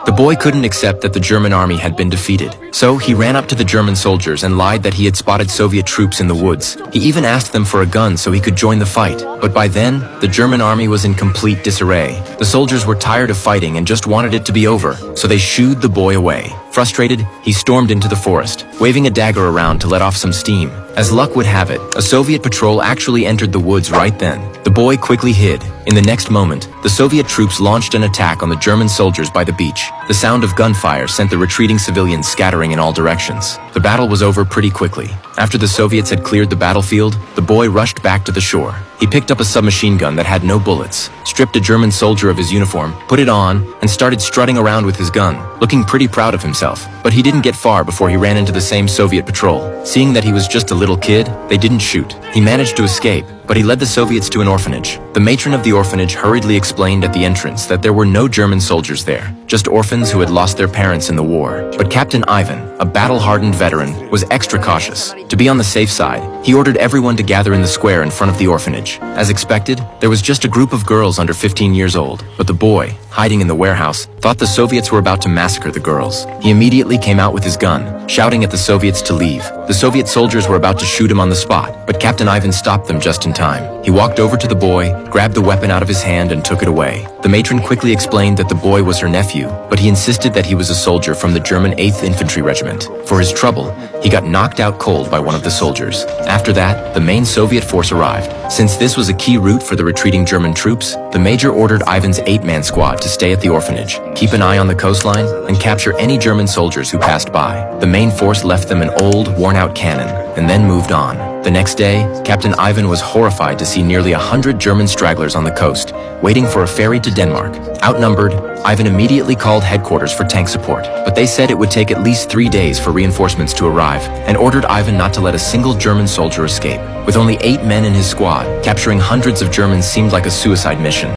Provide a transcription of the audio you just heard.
The boy couldn't accept that the German army had been defeated, so he ran up to the German soldiers and lied that he had spotted Soviet troops in the woods. He even asked them for a gun so he could join the fight, but by then, the German army was in complete disarray. The soldiers were tired of fighting and just wanted it to be over, so they shooed the boy away. Frustrated, he stormed into the forest, waving a dagger around to let off some steam. As luck would have it, a Soviet patrol actually entered the woods right then. The boy quickly hid. In the next moment, the Soviet troops launched an attack on the German soldiers by the beach. The sound of gunfire sent the retreating civilians scattering in all directions. The battle was over pretty quickly. After the Soviets had cleared the battlefield, the boy rushed back to the shore. He picked up a submachine gun that had no bullets, stripped a German soldier of his uniform, put it on, and started strutting around with his gun, looking pretty proud of himself. But he didn't get far before he ran into the same Soviet patrol. Seeing that he was just a little kid, they didn't shoot. He managed to escape, but he led the Soviets to an orphanage. The matron of the orphanage hurriedly explained at the entrance that there were no German soldiers there, just orphans who had lost their parents in the war. But Captain Ivan, a battle-hardened veteran, was extra cautious. To be on the safe side, he ordered everyone to gather in the square in front of the orphanage. As expected, there was just a group of girls under 15 years old, but the boy, hiding in the warehouse, thought the Soviets were about to massacre the girls. He immediately came out with his gun, shouting at the Soviets to leave. The Soviet soldiers were about to shoot him on the spot, but Captain Ivan stopped them just in time. He walked over to the boy, grabbed the weapon out of his hand and took it away. The matron quickly explained that the boy was her nephew, but he insisted that he was a soldier from the German 8th Infantry Regiment. For his trouble, he got knocked out cold by one of the soldiers. After that, the main Soviet force arrived. Since this was a key route for the retreating German troops, the major ordered Ivan's 8-man squad to stay at the orphanage, keep an eye on the coastline, and capture any German soldiers who passed by. The main force left them an old, worn-out cannon, and then moved on. The next day, Captain Ivan was horrified to see nearly 100 German stragglers on the coast, waiting for a ferry to Denmark. Outnumbered, Ivan immediately called headquarters for tank support, but they said it would take at least 3 days for reinforcements to arrive, and ordered Ivan not to let a single German soldier escape. With only 8 men in his squad, capturing hundreds of Germans seemed like a suicide mission.